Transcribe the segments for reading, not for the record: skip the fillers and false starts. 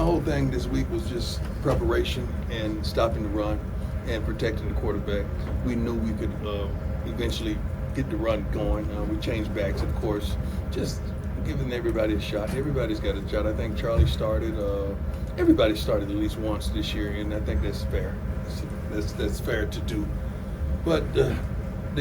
whole thing this week was just preparation and stopping the run and protecting the quarterback. We knew we could eventually get the run going. We changed backs, of course, just giving everybody a shot. Everybody's got a shot. I think Charlie started. Everybody started at least once this year, and I think that's fair. That's fair to do. But the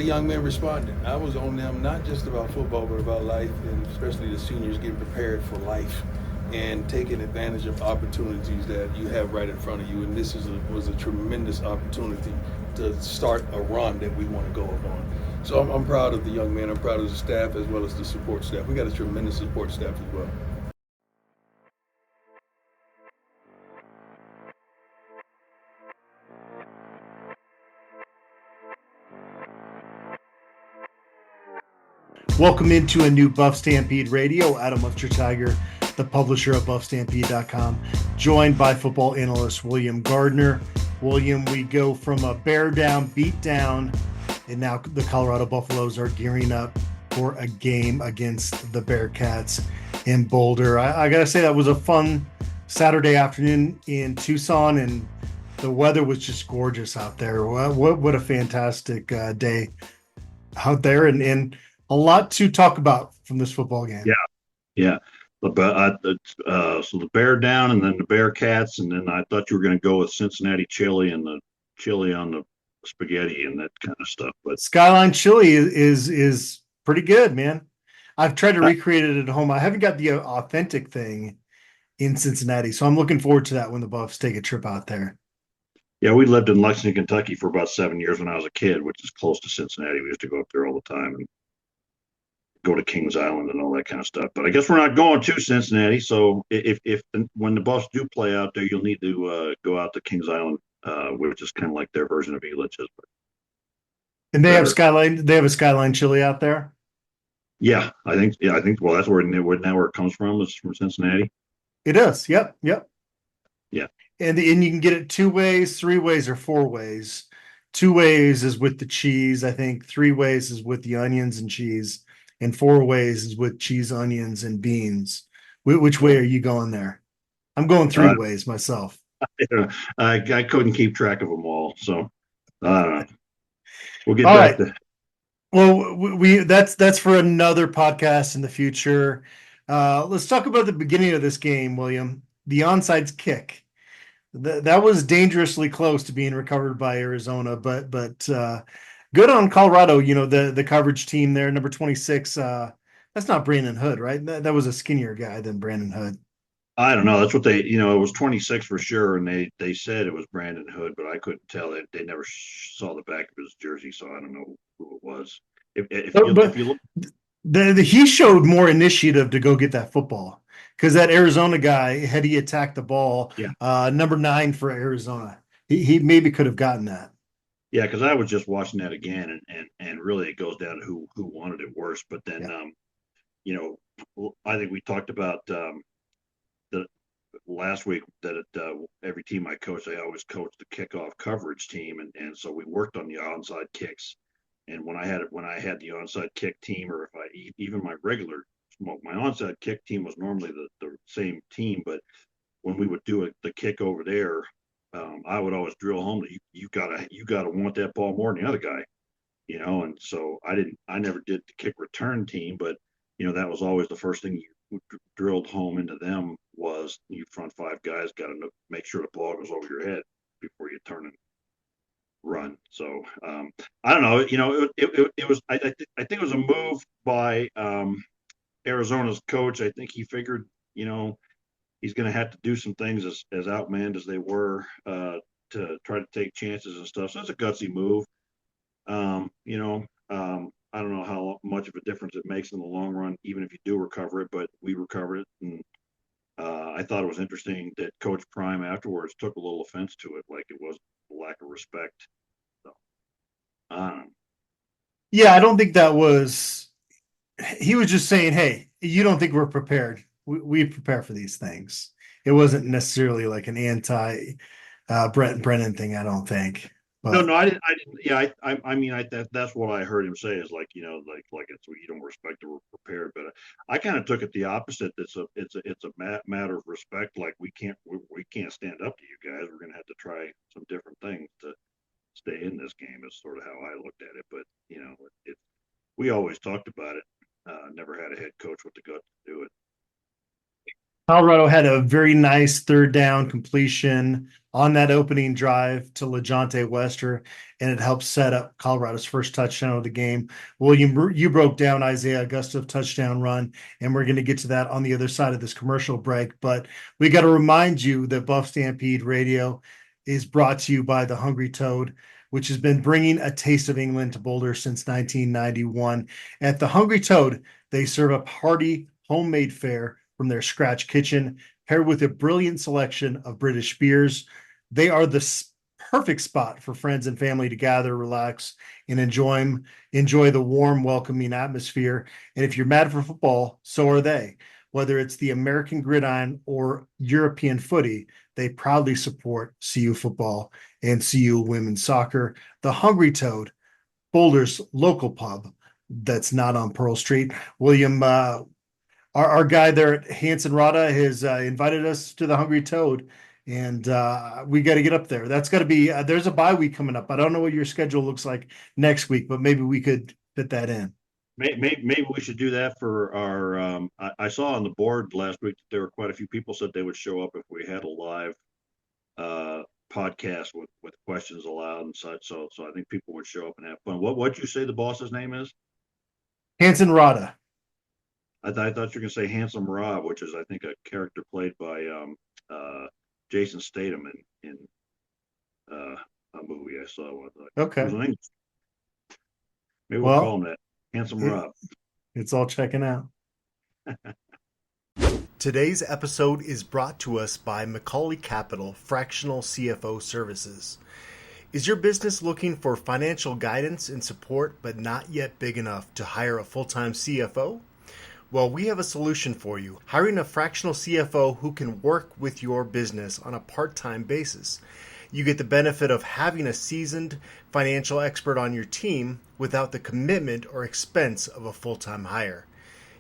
young men responded. I was on them not just about football, but about life, and especially the seniors getting prepared for life and taking advantage of opportunities that you have right in front of you. And this was a tremendous opportunity to start a run that we want to go upon. So I'm proud of the young men. I'm proud of the staff as well as the support staff. We got a tremendous support staff as well. Welcome into a new BuffStampede Radio. Adam Munsterteiger, the publisher of BuffStampede.com, joined by football analyst William Gardner. William, we go from a bear down, beat down, and now the Colorado Buffaloes are gearing up for a game against the Bearcats in Boulder. I got to say that was a fun Saturday afternoon in Tucson, and the weather was just gorgeous out there. What a fantastic day out there, and a lot to talk about from this football game. Yeah. So the bear down, and then the Bearcats, and then I thought you were going to go with Cincinnati chili and the chili on the spaghetti and that kind of stuff. But Skyline chili is pretty good, man. I've tried to recreate it at home. I haven't got the authentic thing in Cincinnati, so I'm looking forward to that when the Buffs take a trip out there. Yeah, we lived in Lexington, Kentucky for about 7 years when I was a kid, which is close to Cincinnati. We used to go up there all the time and go to Kings Island and all that kind of stuff. But I guess we're not going to Cincinnati. So if when the Buffs do play out there, you'll need to go out to Kings Island, which is kind of like their version of Elitch's. And they have Skyline. They have a Skyline chili out there. Yeah, I think. Well, that's where it comes from. Is from Cincinnati. It is. Yep. Yeah. And you can get it 2 ways, 3 ways, or 4 ways. 2 ways is with the cheese. I think 3 ways is with the onions and cheese. And 4 ways is with cheese, onions, and beans. Which way are you going there? I'm going 3 ways myself. I couldn't keep track of them all, so I don't know. We'll get all back right. to. Well, that's for another podcast in the future. Let's talk about the beginning of this game, William. The onside kick. That was dangerously close to being recovered by Arizona, but good on Colorado. You know, the coverage team there, number 26. That's not Brandon Hood, right? That was a skinnier guy than Brandon Hood. I don't know. That's what they, it was 26 for sure, and they said it was Brandon Hood, but I couldn't tell. They never saw the back of his jersey, so I don't know who it was. If you look, he showed more initiative to go get that football, because that Arizona guy, had he attacked the ball, number 9 for Arizona, he maybe could have gotten that. Yeah, because I was just watching that again, and really it goes down to who wanted it worse. But then, I think we talked about the last week that every team I coached, I always coached the kickoff coverage team, and so we worked on the onside kicks. And when I had the onside kick team, or if even my onside kick team was normally the same team, but when we would do the kick over there, I would always drill home that you gotta want that ball more than the other guy, and so I never did the kick return team, but that was always the first thing you drilled home into them was you front 5 guys got to make sure the ball goes over your head before you turn and run. So I don't know, it was I think it was a move by Arizona's coach. I think he figured he's going to have to do some things as outmanned as they were to try to take chances and stuff. So it's a gutsy move. I don't know how much of a difference it makes in the long run, even if you do recover it, but we recovered it. And I thought it was interesting that Coach Prime afterwards took a little offense to it, like it was a lack of respect. So, yeah, I don't think that was – he was just saying, hey, you don't think we're prepared. We prepare for these things. It wasn't necessarily like an anti Brett Brennan thing, I don't think. No, But no, I didn't. I didn't. Yeah, I mean, that's what I heard him say is like, like it's you don't respect or prepared. But I kind of took it the opposite. It's a matter of respect. Like we can't stand up to you guys. We're gonna have to try some different things to stay in this game. Is sort of how I looked at it. But we always talked about it. Never had a head coach with the guts to do it. Colorado had a very nice third down completion on that opening drive to LeJohntay Wester, and it helped set up Colorado's first touchdown of the game. William, you broke down Isaiah Augusta's touchdown run, and we're going to get to that on the other side of this commercial break. But we got to remind you that Buff Stampede Radio is brought to you by the Hungry Toad, which has been bringing a taste of England to Boulder since 1991. At the Hungry Toad, they serve up hearty homemade fare from their scratch kitchen, paired with a brilliant selection of British beers. They are the perfect spot for friends and family to gather, relax, and enjoy the warm, welcoming atmosphere. And if you're mad for football, so are they. Whether it's the American gridiron or European footy, they proudly support CU football and CU women's soccer. The Hungry Toad, Boulder's local pub that's not on Pearl Street. William, our guy there at Hanson Rada has invited us to the Hungry Toad, and we got to get up there. That's got to be there's a bye week coming up. I don't know what your schedule looks like next week, but maybe we could fit that in. Maybe we should do that for our. I saw on the board last week that there were quite a few people said they would show up if we had a live podcast with questions allowed and such. So I think people would show up and have fun. What'd you say the boss's name is? Hanson Rada. I thought you were going to say Handsome Rob, which is I think a character played by Jason Statham in a movie I saw. Okay. It was an English. Maybe we'll call him that. Handsome Rob. It's all checking out. Today's episode is brought to us by Macaulay Capital Fractional CFO Services. Is your business looking for financial guidance and support, but not yet big enough to hire a full-time CFO? Well, we have a solution for you. Hiring a fractional CFO who can work with your business on a part-time basis. You get the benefit of having a seasoned financial expert on your team without the commitment or expense of a full-time hire.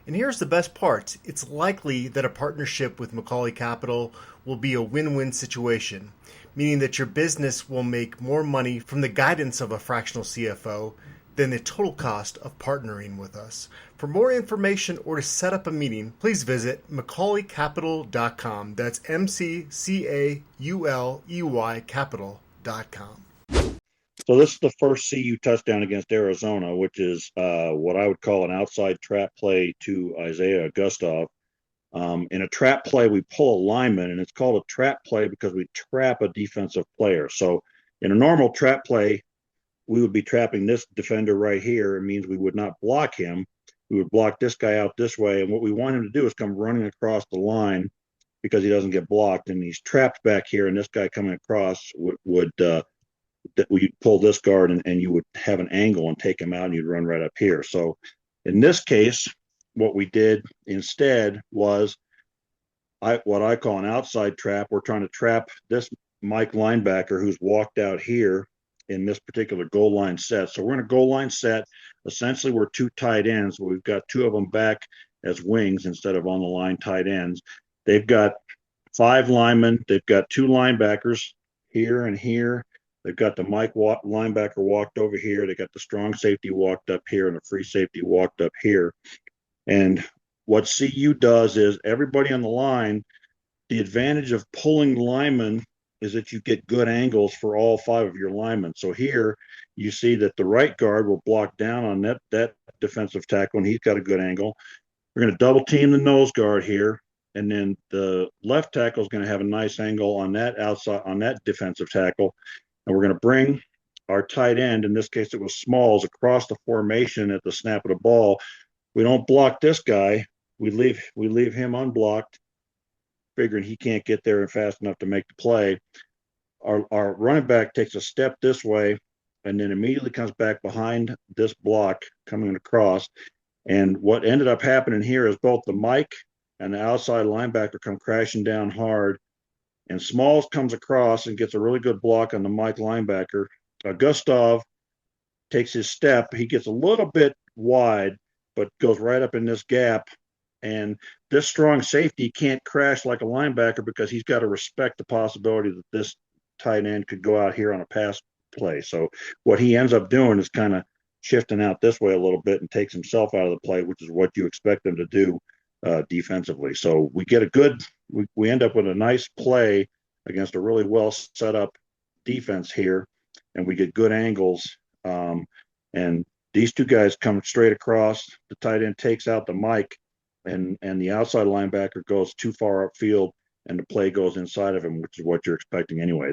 And here's the best part. It's likely that a partnership with Macaulay Capital will be a win-win situation, meaning that your business will make more money from the guidance of a fractional CFO than the total cost of partnering with us. For more information or to set up a meeting, please visit MacaulayCapital.com. That's MCCAULEY Capital.com. So this is the first CU touchdown against Arizona, which is what I would call an outside trap play to Isaiah Augustov. In a trap play, we pull a lineman, and it's called a trap play because we trap a defensive player. So in a normal trap play, we would be trapping this defender right here. It means we would not block him. We would block this guy out this way. And what we want him to do is come running across the line because he doesn't get blocked. And he's trapped back here. And this guy coming across would pull this guard and you would have an angle and take him out and you'd run right up here. So in this case, what we did instead was what I call an outside trap. We're trying to trap this Mike linebacker who's walked out here in this particular goal line set. So we're in a goal line set. Essentially, we're two tight ends. We've got two of them back as wings instead of on the line tight ends. They've got 5 linemen. They've got 2 linebackers here and here. They've got the Mike linebacker walked over here. They got the strong safety walked up here and the free safety walked up here. And what CU does is everybody on the line, the advantage of pulling linemen is that you get good angles for all 5 of your linemen. So here you see that the right guard will block down on that defensive tackle, and he's got a good angle. We're going to double team the nose guard here, and then the left tackle is going to have a nice angle on that defensive tackle. And we're going to bring our tight end, in this case it was Smalls, across the formation at the snap of the ball. We don't block this guy. We leave him unblocked, figuring he can't get there and fast enough to make the play. Our running back takes a step this way and then immediately comes back behind this block coming across. And what ended up happening here is both the Mike and the outside linebacker come crashing down hard. And Smalls comes across and gets a really good block on the Mike linebacker. Gustav takes his step. He gets a little bit wide, but goes right up in this gap. And this strong safety can't crash like a linebacker because he's got to respect the possibility that this tight end could go out here on a pass play. So what he ends up doing is kind of shifting out this way a little bit and takes himself out of the play, which is what you expect him to do defensively. So we get a good, we end up with a nice play against a really well set up defense here, and we get good angles. And these two guys come straight across. The tight end takes out the mic, and the outside linebacker goes too far upfield, and the play goes inside of him, which is what you're expecting anyway.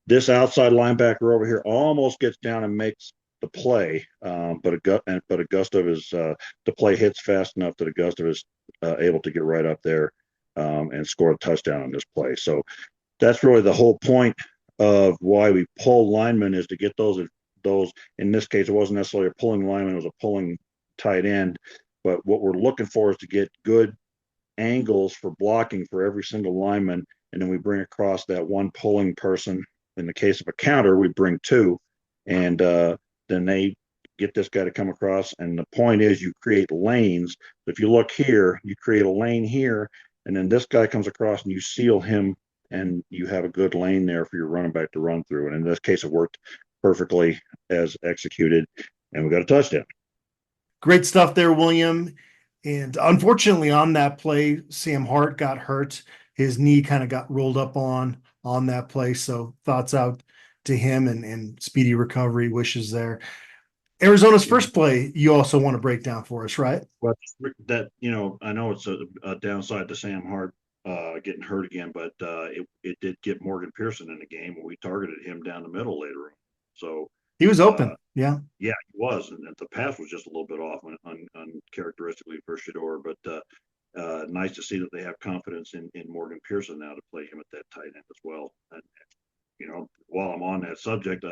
This outside linebacker over here almost gets down and makes the play, but Gustav is the play hits fast enough that Gustav is able to get right up there and score a touchdown on this play. So that's really the whole point of why we pull linemen, is to get those. In this case, it wasn't necessarily a pulling lineman; it was a pulling tight end. But what we're looking for is to get good angles for blocking for every single lineman, and then we bring across that one pulling person. In the case of a counter, we bring two, and then they get this guy to come across. And the point is, you create lanes. If you look here, you create a lane here, and then this guy comes across, and you seal him, and you have a good lane there for your running back to run through. And in this case, it worked perfectly as executed, and we got a touchdown. Great stuff there, William. And unfortunately, on that play, Sam Hart got hurt. His knee kind of got rolled up on that play. So thoughts out to him, and speedy recovery wishes there. Arizona's first play, you also want to break down for us, right? Well, that, I know it's a downside to Sam Hart getting hurt again, but it did get Morgan Pearson in the game when we targeted him down the middle later on. So he was open. Yeah, he was, and the pass was just a little bit off, uncharacteristically for Shedeur. But nice to see that they have confidence in Morgan Pearson now to play him at that tight end as well. And while I'm on that subject,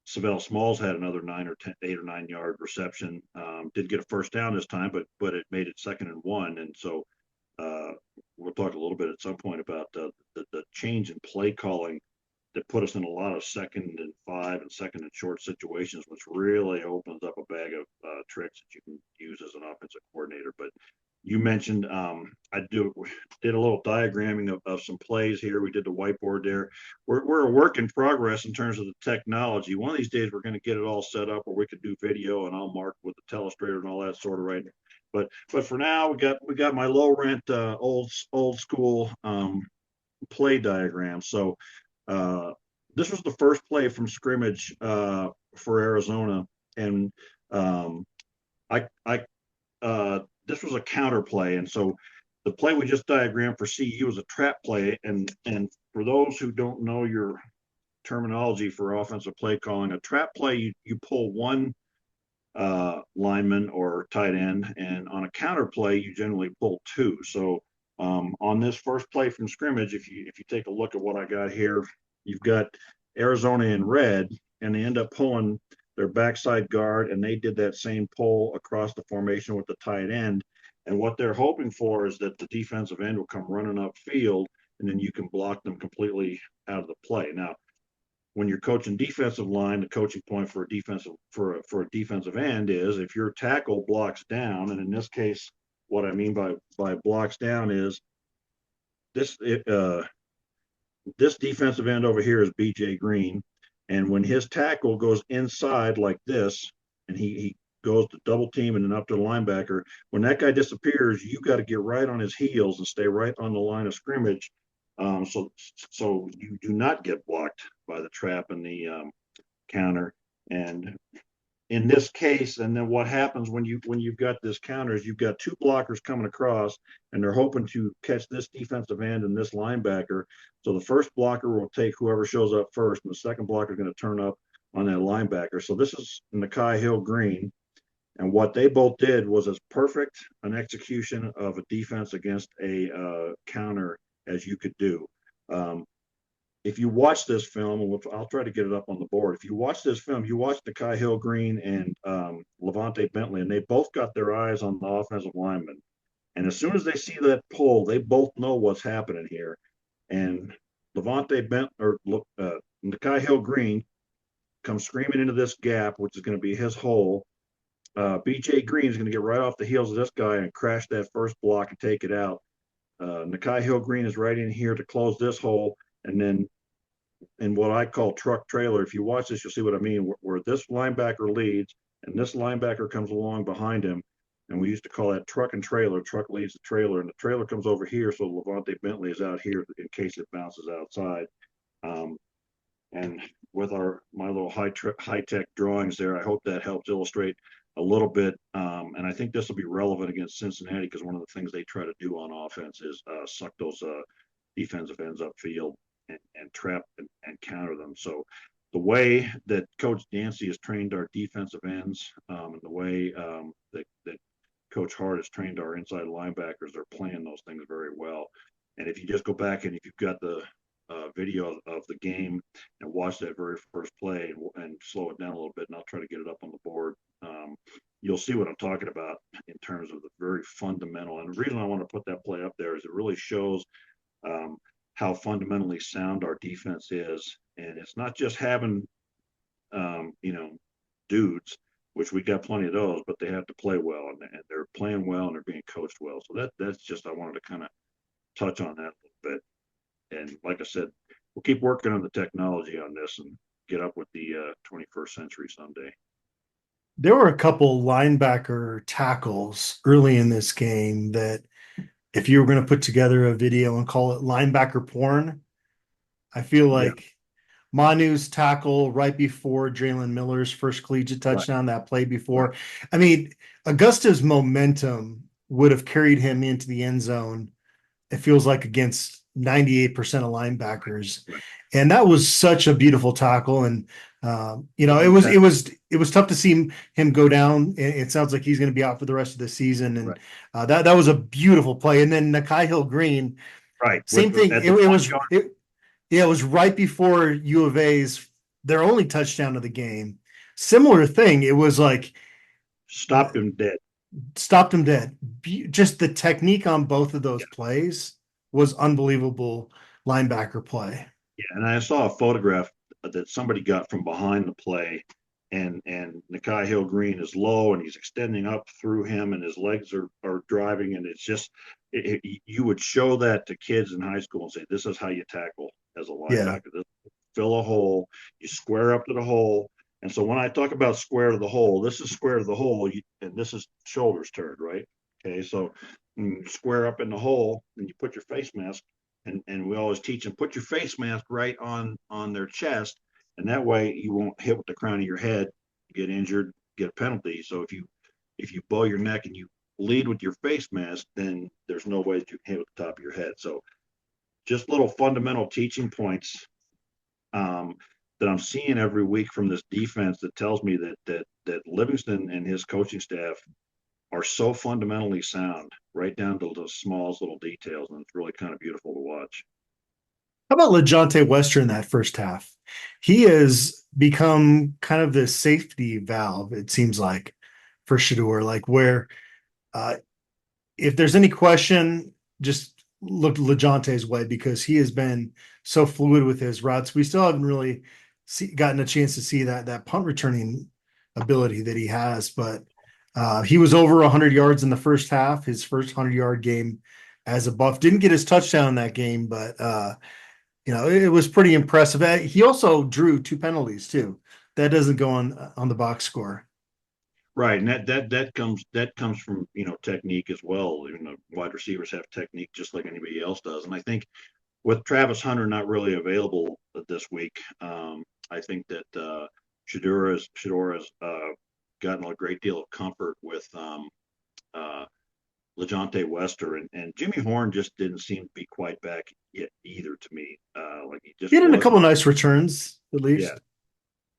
Savell Smalls had another 8 or 9 yard reception. Did get a first down this time, but it made it 2nd and 1. And so we'll talk a little bit at some point about the change in play calling that put us in a lot of 2nd and 5 and 2nd and short situations, which really opens up a bag of tricks that you can use as an offensive coordinator. But you mentioned I did a little diagramming of some plays here. We did the whiteboard there. We're a work in progress in terms of the technology. One of these days we're going to get it all set up where we could do video, and I'll mark with the telestrator and all that sort of right. But for now, we got my low rent old school play diagram. So this was the first play from scrimmage for Arizona, and this was a counter play. And so the play we just diagrammed for CU was a trap play. And for those who don't know your terminology for offensive play calling, a trap play, you pull one lineman or tight end, and on a counter play, you generally pull two. So on this first play from scrimmage, if you take a look at what I got here, you've got Arizona in red, and they end up pulling their backside guard, and they did that same pull across the formation with the tight end. And what they're hoping for is that the defensive end will come running upfield, and then you can block them completely out of the play. Now, when you're coaching defensive line, the coaching point for a defensive end is if your tackle blocks down, and in this case, what I mean by blocks down is this defensive end over here is BJ Green. And when his tackle goes inside like this, and he goes to double team and then up to the linebacker, when that guy disappears, you got to get right on his heels and stay right on the line of scrimmage. So you do not get blocked by the trap and the counter. And in this case, and then what happens when you've got this counter is you've got two blockers coming across, and they're hoping to catch this defensive end and this linebacker. So the first blocker will take whoever shows up first, and the second blocker is going to turn up on that linebacker. So this is Nakai Hill Green, and what they both did was as perfect an execution of a defense against a counter as you could do. If you watch this film, and I'll try to get it up on the board. If you watch this film, you watch Nakai Hill Green and Levante Bentley, and they both got their eyes on the offensive lineman. And as soon as they see that pull, they both know what's happening here. And Nakai Hill Green comes screaming into this gap, which is going to be his hole. BJ Green is going to get right off the heels of this guy and crash that first block and take it out. Nakai Hill Green is right in here to close this hole. And then in what I call truck trailer, if you watch this, you'll see what I mean, where this linebacker leads and this linebacker comes along behind him. And we used to call that truck and trailer. Truck leads the trailer, and the trailer comes over here. So Levante Bentley is out here in case it bounces outside. And with my little high tech drawings there, I hope that helps illustrate a little bit. And I think this will be relevant against Cincinnati because one of the things they try to do on offense is suck those defensive ends upfield and trap and counter them. So the way that Coach Dancy has trained our defensive ends and the way that Coach Hart has trained our inside linebackers, they're playing those things very well. And if you just go back and if you've got the video of the game and watch that very first play and slow it down a little bit, and I'll try to get it up on the board, you'll see what I'm talking about in terms of the very fundamental. And the reason I want to put that play up there is it really shows how fundamentally sound our defense is. And it's not just having, dudes, which we got plenty of those, but they have to play well, and they're playing well and they're being coached well. So that's just, I wanted to kind of touch on that a little bit. And like I said, we'll keep working on the technology on this and get up with the 21st century someday. There were a couple linebacker tackles early in this game that if you were going to put together a video and call it linebacker porn, I feel like Manu's tackle right before Jalen Miller's first collegiate touchdown, that play before. I mean, Augusta's momentum would have carried him into the end zone, it feels like, against 98% of linebackers. And that was such a beautiful tackle. And it was tough to see him go down. It sounds like he's going to be out for the rest of the season. And that was a beautiful play. And then Nakai Hill Green, same thing. It was right before U of A's, their only touchdown of the game. Similar thing. It was like stopped him dead. Just the technique on both of those plays was unbelievable linebacker play. Yeah, and I saw a photograph that somebody got from behind the play, and Nakai Hill Green is low and he's extending up through him and his legs are driving, and it's just you would show that to kids in high school and say, this is how you tackle as a linebacker. Fill a hole, you square up to the hole. And so when I talk about square to the hole, this is square to the hole, and this is shoulders turned, right? Okay, so you square up in the hole and you put your face mask, and we always teach them, put your face mask right on their chest, and that way you won't hit with the crown of your head, get injured, get a penalty. So if you bow your neck and you lead with your face mask, then there's no way that you can hit with the top of your head. So just little fundamental teaching points that I'm seeing every week from this defense that tells me that Livingston and his coaching staff are so fundamentally sound, right down to the smallest little details, and it's really kind of beautiful to watch. How about LeJounte Wester in that first half? He has become kind of the safety valve, it seems like, for Shedeur, like where if there's any question, just look LeJounte's way, because he has been so fluid with his routes. We still haven't really gotten a chance to see that punt returning ability that he has, but he was over 100 yards in the first half, his first 100-yard game as a Buff. Didn't get his touchdown in that game, but it was pretty impressive. He also drew 2 penalties too. That doesn't go on the box score. Right, and that comes from technique as well. Wide receivers have technique just like anybody else does, and I think with Travis Hunter not really available this week, I think that Shedeur has gotten a great deal of comfort with LeJounte Wester, and Jimmy Horn just didn't seem to be quite back yet either to me. Like he just in a couple nice returns at least. Yeah.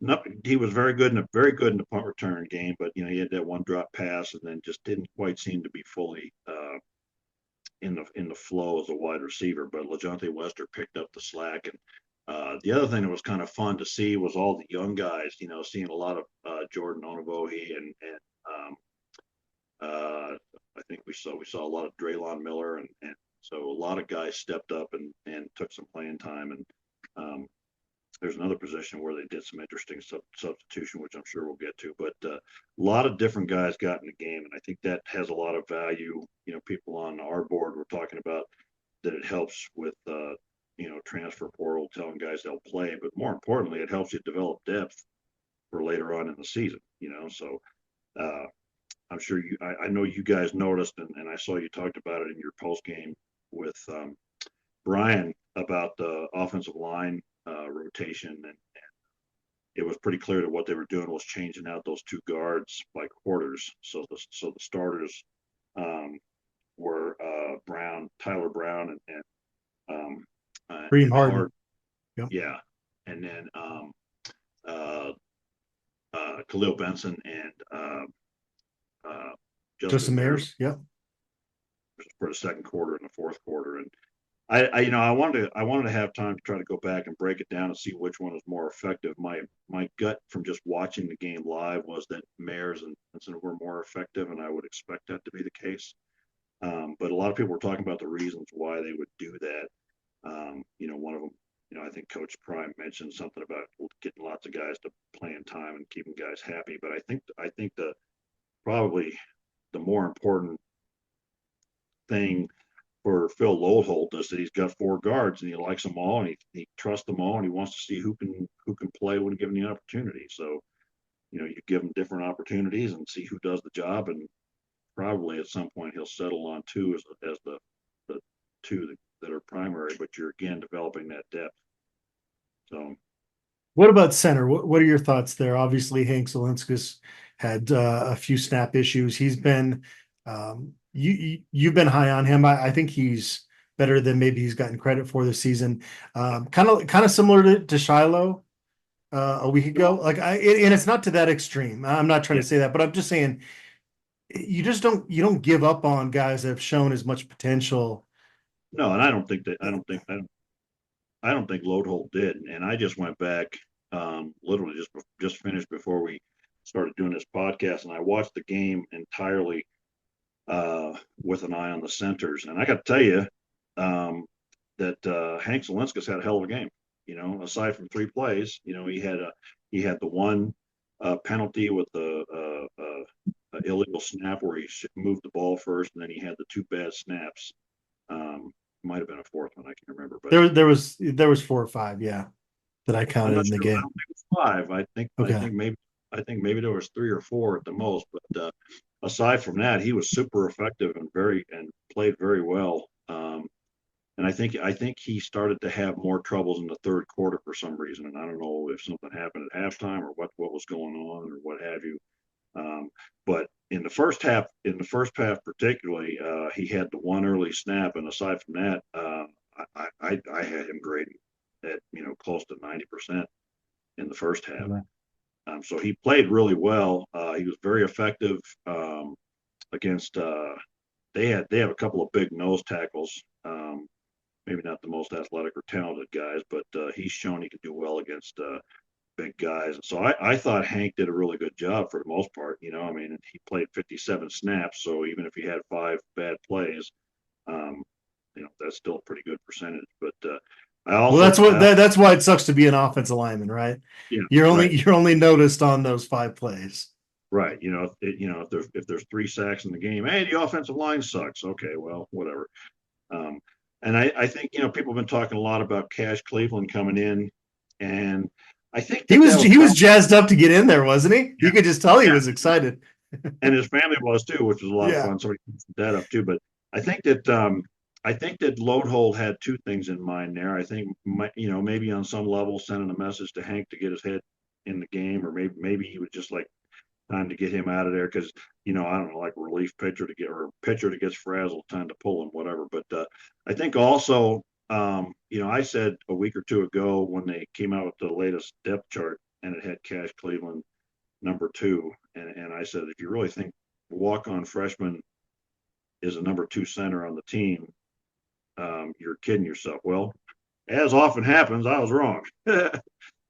No, he was very good in the punt return game, but he had that one drop pass and then just didn't quite seem to be fully in the flow as a wide receiver. But LeJounte Wester picked up the slack, and the other thing that was kind of fun to see was all the young guys. Seeing a lot of Jordan Onavohe and I think we saw a lot of Draylon Miller, and so a lot of guys stepped up and took some playing time, and there's another position where they did some interesting substitution, which I'm sure we'll get to. But a lot of different guys got in the game, and I think that has a lot of value. People on our board were talking about that it helps with transfer portal, telling guys they'll play, but more importantly, it helps you develop depth for later on in the season. So I'm sure I know you guys noticed, and I saw you talked about it in your post game with Brian about the offensive line rotation, and it was pretty clear that what they were doing was changing out those two guards by quarters. So the starters were Tyler Brown, and Bream Harden. Yep. Yeah, and then Khalil Benson and Justin Mayers. Yep. For the second quarter and the fourth quarter, and I wanted to have time to try to go back and break it down and see which one was more effective. My gut from just watching the game live was that Mayers and Benson were more effective, and I would expect that to be the case. But a lot of people were talking about the reasons why they would do that. One of them, I think Coach Prime mentioned something about getting lots of guys to playing time and keeping guys happy. But I think probably the more important thing for Phil Loadholt is that he's got 4 guards and he likes them all, and he trusts them all, and he wants to see who can play when given the opportunity. So, you give him different opportunities and see who does the job, and probably at some point he'll settle on 2 as the 2 that are primary. But you're again developing that depth. So, what about center? What are your thoughts there? Obviously, Hank Zelinskas had a few snap issues. He's been you've been high on him. I think he's better than maybe he's gotten credit for this season. Kind of similar to Shiloh a week ago. And it's not to that extreme. I'm not trying to say that, but I'm just saying you don't give up on guys that have shown as much potential. No, and I don't think Loadholt did. And I just went back, literally just finished before we started doing this podcast, and I watched the game entirely with an eye on the centers. And I got to tell you that Hank Zelinskas had a hell of a game. Aside from 3 plays, he had the one penalty with the illegal snap where he moved the ball first, and then he had the 2 bad snaps. Might have been a 4th one, I can't remember. But there was 4 or 5, yeah, that I counted in the game. I don't think it was 5. I think maybe there was 3 or 4 at the most. But aside from that, he was super effective and played very well. And I think he started to have more troubles in the third quarter for some reason. And I don't know if something happened at halftime or what was going on or what have you. But in the first half particularly, he had the one early snap, and aside from that, I had him grading at close to 90% in the first half. Mm-hmm. So he played really well. He was very effective against. They have a couple of big nose tackles. Maybe not the most athletic or talented guys, but he's shown he can do well against big guys. And so I thought Hank did a really good job for the most part. He played 57 snaps, so even if he had 5 bad plays, that's still a pretty good percentage. But that's why it sucks to be an offensive lineman, right? Yeah, you're only noticed on those 5 plays. Right. If there's 3 sacks in the game, hey, the offensive line sucks. Okay, well, whatever. And I think people have been talking a lot about Cash Cleveland coming in, and I think he was jazzed up to get in there, wasn't he? Yeah. You could just tell he was excited, and his family was too, which was a lot of fun. Somebody put that up too. But I think that Loadholt had 2 things in mind there. I think maybe on some level sending a message to Hank to get his head in the game, or maybe he was just like time to get him out of there because I don't know, like a relief pitcher or a pitcher that gets frazzled, time to pull him, whatever. But I think also. I said a week or 2 ago when they came out with the latest depth chart and it had Cash Cleveland number 2. And I said, if you really think walk-on freshman is a number 2 center on the team, you're kidding yourself. Well, as often happens, I was wrong.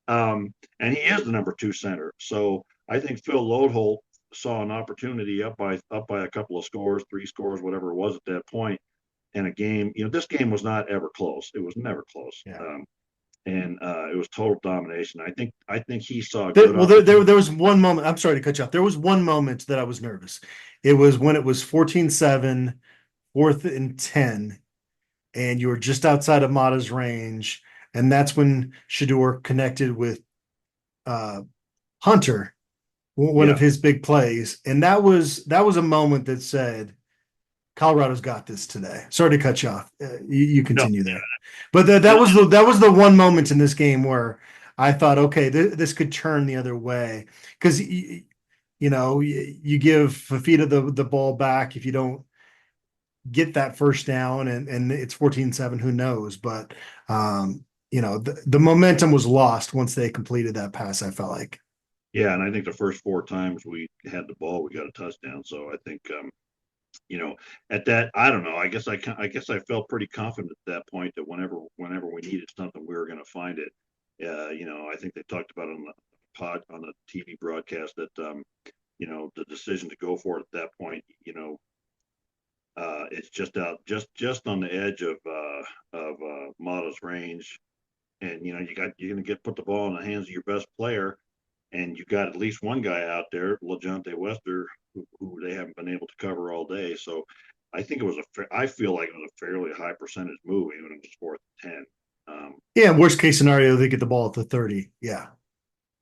And he is the number 2 center. So I think Phil Loadholt saw an opportunity up by a couple of scores, 3 scores, whatever it was at that point. And a game, this game was not ever close. It was never close. Yeah. and it was total domination. I think he saw a There, good well, there, opportunity. there, there was one moment. I'm sorry to cut you off. There was one moment that I was nervous. It was when it was 14-7, 4th and 10, and you were just outside of Mata's range. And that's when Shador connected with uh, Hunter, one of Yeah, his big plays. And that was a moment that said, Colorado's got this today. Sorry to cut you off. You no, continue there. But that and was the one moment in this game where I thought, okay, this could turn the other way. Because you give Fafita the ball back if you don't get that first down, and it's 14-7, who knows? But the momentum was lost once they completed that pass, I felt like. yeah, and I think the first four times we had the ball, we got a touchdown. So I think you know, at that, I don't know. I guess I felt pretty confident at that point that whenever we needed something, we were going to find it. I think they talked about it on the TV broadcast that the decision to go for it at that point, it's just on the edge of Mata's range, and you're going to put the ball in the hands of your best player, and you got at least one guy out there, LeJohntay Wester, who they haven't been able to cover all day. So I think I feel like it was a fairly high percentage move, even if it was 4th and 10. Yeah, worst case scenario, they get the ball at the 30. Yeah.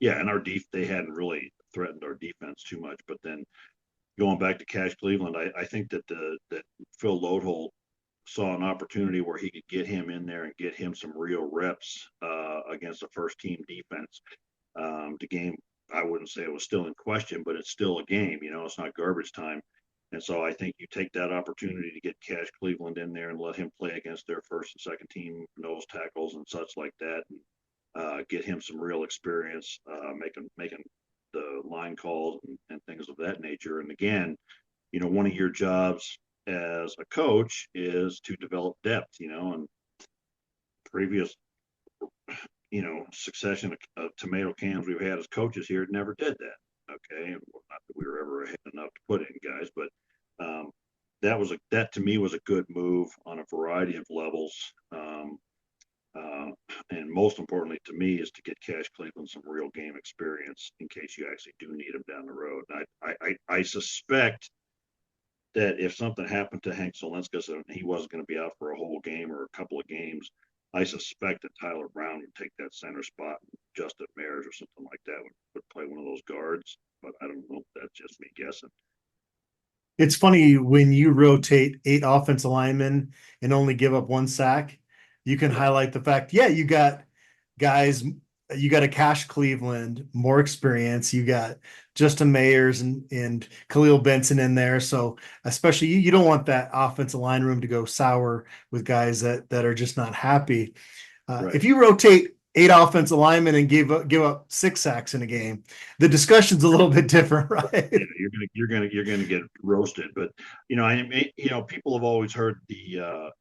Yeah, and they hadn't really threatened our defense too much. But then going back to Cash Cleveland, I think that Phil Loadholt saw an opportunity where he could get him in there and get him some real reps against a first team defense. The game, I wouldn't say it was still in question, but it's still a game. It's not garbage time. And so I think you take that opportunity to get Cash Cleveland in there and let him play against their first and second team nose tackles and such like that, and get him some real experience making the line calls and things of that nature. And again, one of your jobs as a coach is to develop depth. And previous succession of tomato cans we've had as coaches here never did that. Okay, well, not that we were ever ahead enough to put in guys, but that to me was a good move on a variety of levels. And most importantly to me is to get Cash Cleveland some real game experience in case you actually do need him down the road. And I suspect that if something happened to Hank Solenskis and he wasn't going to be out for a whole game or a couple of games, I suspect that Tyler Brown would take that center spot, and Justin Mears or something like that would play one of those guards. But I don't know. That's just me guessing. It's funny when you rotate 8 offensive linemen and only give up 1 sack, you can Yeah. highlight the fact, yeah, you got guys, you got a Cash Cleveland, more experience, you got Justin Mayers and Khalil Benson in there. So especially you don't want that offensive line room to go sour with guys that are just not happy. Right. If you rotate 8 offensive linemen and give up 6 sacks in a game, the discussion's a little bit different, right? Yeah, you're gonna get roasted. But people have always heard the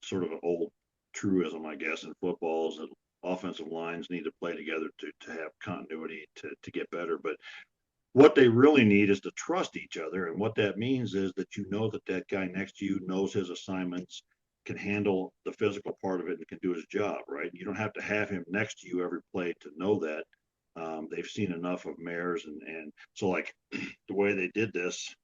sort of old truism, I guess, in football is that offensive lines need to play together to have continuity to get better. But what they really need is to trust each other, and what that means is that that guy next to you knows his assignments, can handle the physical part of it, and can do his job. Right? You don't have to have him next to you every play to know that. They've seen enough of Mayers, and so like the way they did this,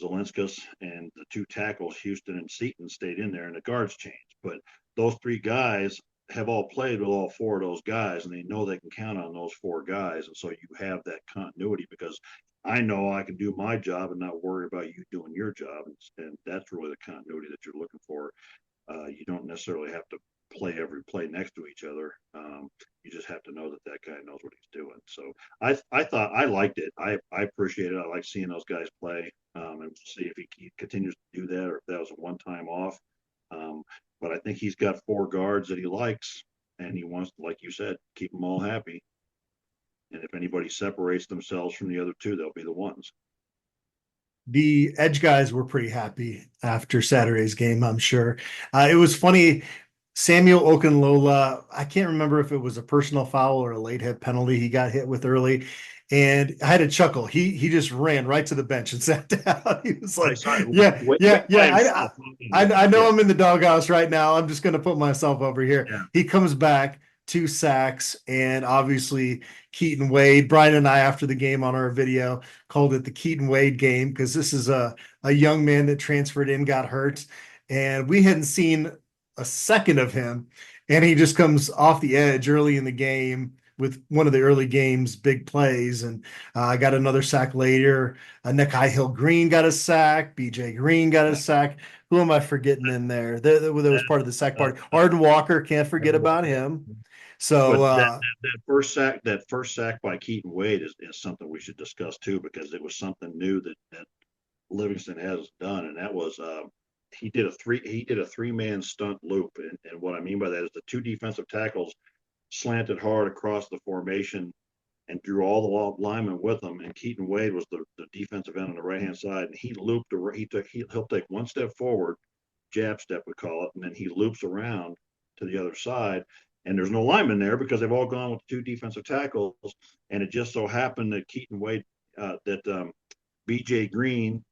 Zelenskis and the 2 tackles, Houston and Seaton, stayed in there, and the guards changed. But those 3 guys have all played with all 4 of those guys, and they know they can count on those 4 guys, and so you have that continuity because I know I can do my job and not worry about you doing your job, and that's really the continuity that you're looking for. You don't necessarily have to play every play next to each other. You just have to know that guy knows what he's doing. So I thought I liked it. I appreciate it. I like seeing those guys play, and see if he continues to do that or if that was a one-time off. But I think he's got 4 guards that he likes, and he wants, like you said, keep them all happy. And if anybody separates themselves from the other 2, they'll be the ones. The edge guys were pretty happy after Saturday's game, I'm sure. It was funny. Samuel Okunlola, I can't remember if it was a personal foul or a late hit penalty he got hit with early. And I had a chuckle. He just ran right to the bench and sat down. He was I like, saw it "Yeah, wait yeah, by yeah. himself. I know Yeah, I'm in the doghouse right now. I'm just going to put myself over here." yeah. He comes back, 2 sacks, and obviously Keaton Wade. Brian and I, after the game on our video, called it the Keaton Wade game because this is a young man that transferred in, got hurt, and we hadn't seen a second of him, and he just comes off the edge early in the game with one of the early game's big plays, and got another sack later. Nikai Hill Green got a sack. BJ Green got a sack. Who am I forgetting in there? That was part of the sack Uh, party. Arden Walker, can't forget about him. So but that first sack by Keaton Wade is something we should discuss too, because it was something new that Livingston has done, and that was he did a three-man stunt loop, and what I mean by that is the two defensive tackles slanted hard across the formation and drew all the linemen with him. And Keaton Wade was the defensive end on the right hand side, and he looped. He'll take one step forward, jab step we call it, and then he loops around to the other side. And there's no lineman there because they've all gone with two defensive tackles. And it just so happened that Keaton Wade, BJ Green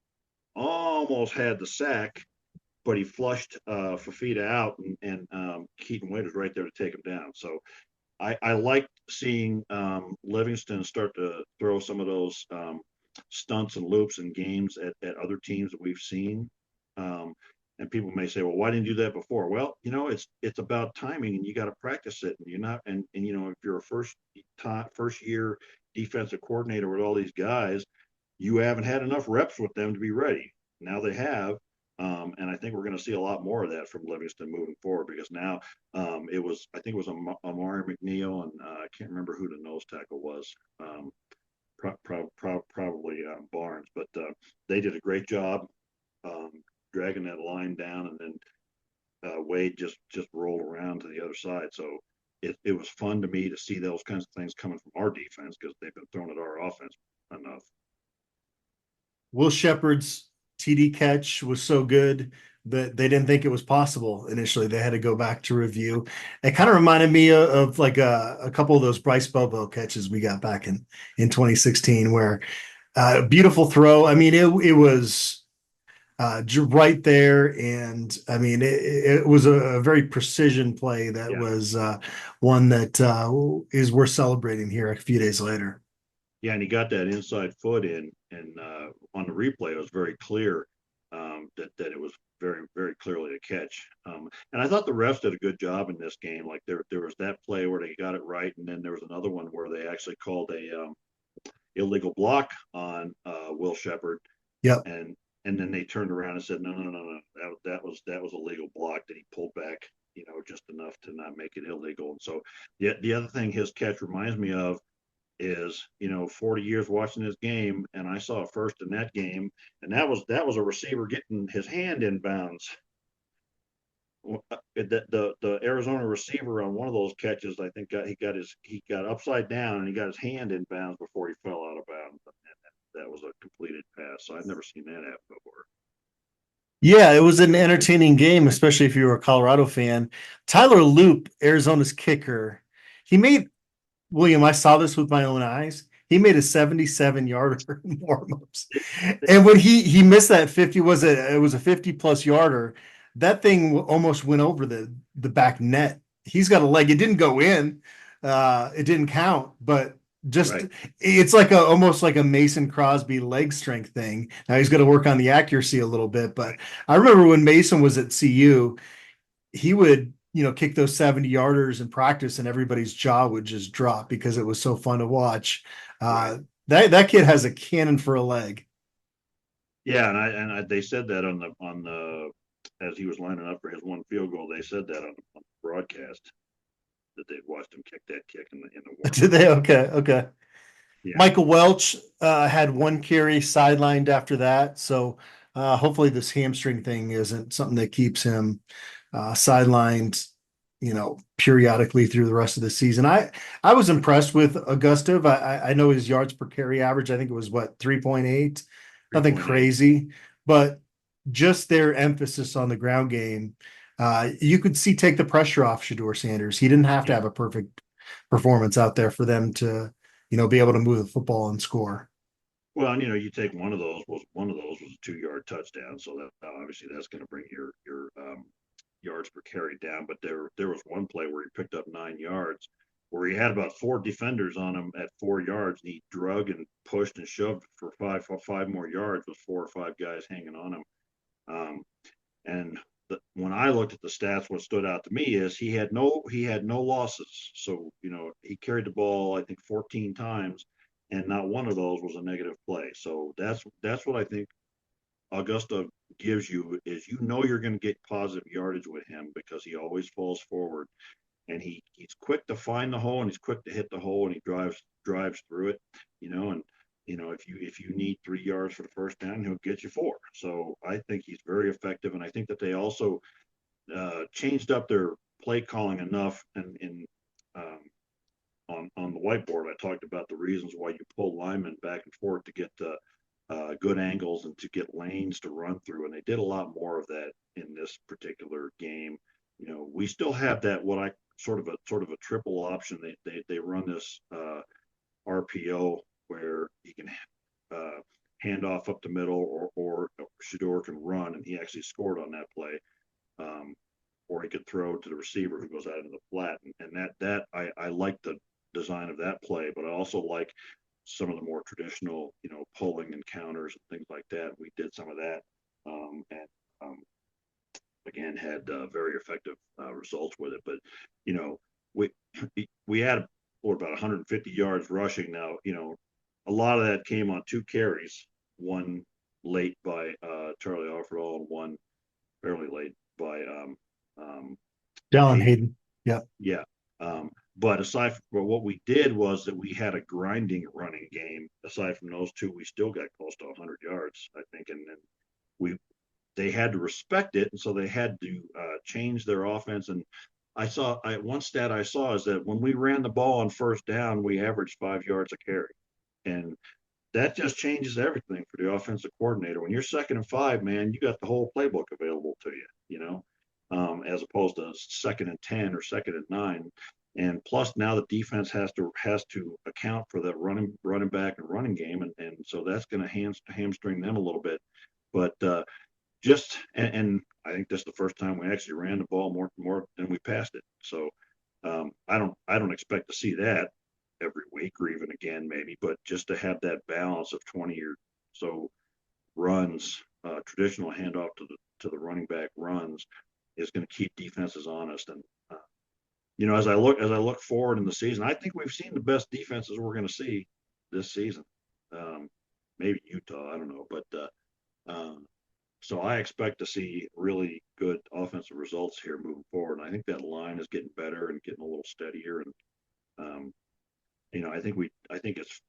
almost had the sack, but he flushed Fafita out, and Keaton Wade was right there to take him down. So I like seeing Livingston start to throw some of those stunts and loops and games at other teams that we've seen. And people may say, well, why didn't you do that before? Well, it's about timing, and you got to practice it. And you're not, and if you're a first year defensive coordinator with all these guys, you haven't had enough reps with them to be ready. Now they have. And I think we're going to see a lot more of that from Livingston moving forward, because now I think it was Amari McNeil, and I can't remember who the nose tackle was, probably Barnes, but they did a great job dragging that line down, and then Wade just rolled around to the other side. So it was fun to me to see those kinds of things coming from our defense, because they've been thrown at our offense enough. Will Shepard's TD catch was so good that they didn't think it was possible initially. They had to go back to review. It kind of reminded me of like a couple of those Bryce Bobo catches we got back in 2016, where beautiful throw. I mean, it was right there, and I mean, it was a very precision play that was one that is worth celebrating here a few days later. Yeah, and he got that inside foot in, and on the replay, it was very clear that it was very, very clearly a catch. And I thought the refs did a good job in this game. Like there was that play where they got it right, and then there was another one where they actually called a illegal block on Will Shepard. Yep. And then they turned around and said, no, that was a legal block that he pulled back, just enough to not make it illegal. And so the other thing his catch reminds me of is 40 years watching this game, and I saw first in that game, and that was a receiver getting his hand in bounds. The Arizona receiver on one of those catches, I think he got upside down, and he got his hand in bounds before he fell out of bounds. That was a completed pass. So I've never seen that happen before. Yeah, it was an entertaining game, especially if you were a Colorado fan. Tyler Loop, Arizona's kicker, he made William, I saw this with my own eyes. He made a 77-yarder in warm-ups. And when he missed that 50, it was a 50+ yarder. That thing almost went over the back net. He's got a leg. It didn't go in. It didn't count, but just right. It's like almost like a Mason Crosby leg strength thing. Now he's got to work on the accuracy a little bit, but I remember when Mason was at CU, he would kick those 70-yarders in practice, and everybody's jaw would just drop because it was so fun to watch. Right. That kid has a cannon for a leg. Yeah, and they said that on the as he was lining up for his one field goal, they said that on the broadcast that they'd watched him kick that kick in the warm-up. Did they? Okay. Yeah. Michael Welch had one carry sidelined after that, so hopefully this hamstring thing isn't something that keeps him sidelined, periodically through the rest of the season. I was impressed with Augustov. I know his yards per carry average, I think it was 3.8, nothing crazy, but just their emphasis on the ground game, you could see take the pressure off Shedeur Sanders. He didn't have to have a perfect performance out there for them to, be able to move the football and score. Well, and you take one of those was a 2-yard touchdown, so that obviously that's going to bring your yards per carry down. But there was one play where he picked up 9 yards, where he had about 4 defenders on him at 4 yards, and he drug and pushed and shoved for five more yards with 4 or 5 guys hanging on him. And when I looked at the stats, what stood out to me is he had no losses. So he carried the ball, I think, 14 times, and not one of those was a negative play. So that's what I think Augusta gives you, is you're going to get positive yardage with him because he always falls forward, and he's quick to find the hole, and he's quick to hit the hole, and he drives through it, and if you need 3 yards for the first down, he'll get you 4. So I think he's very effective, and I think that they also changed up their play calling enough. And on the whiteboard, I talked about the reasons why you pull linemen back and forth to get good angles and to get lanes to run through, and they did a lot more of that in this particular game. We still have that sort of a triple option. They run this RPO where he can hand off up the middle, or Shador can run, and he actually scored on that play. Or he could throw to the receiver who goes out into the flat, and that I like the design of that play, but I also like some of the more traditional, pulling and counters and things like that. We did some of that, and again had very effective results with it. But we had about 150 yards rushing. Now a lot of that came on 2 carries, one late by Charlie Offerall and one fairly late by Dallin Hayden. Yeah. But aside from what we did was that we had a grinding running game. Aside from those 2, we still got close to 100 yards, I think, and then they had to respect it, and so they had to change their offense. And one stat I saw is that when we ran the ball on first down, we averaged 5 yards a carry. And that just changes everything for the offensive coordinator. When you're 2nd and 5, man, you got the whole playbook available to you, as opposed to 2nd and 10 or 2nd and 9. And plus now the defense has to account for that running back and running game. And so that's going to hamstring them a little bit. But and I think that's the first time we actually ran the ball more than we passed it. So I don't expect to see that every week or even again maybe, but just to have that balance of 20 or so runs, traditional handoff to the running back runs, is going to keep defenses honest. And as I look forward in the season, I think we've seen the best defenses we're going to see this season. Maybe Utah, I don't know, but so I expect to see really good offensive results here moving forward. And I think that line is getting better and getting a little steadier. And I think it's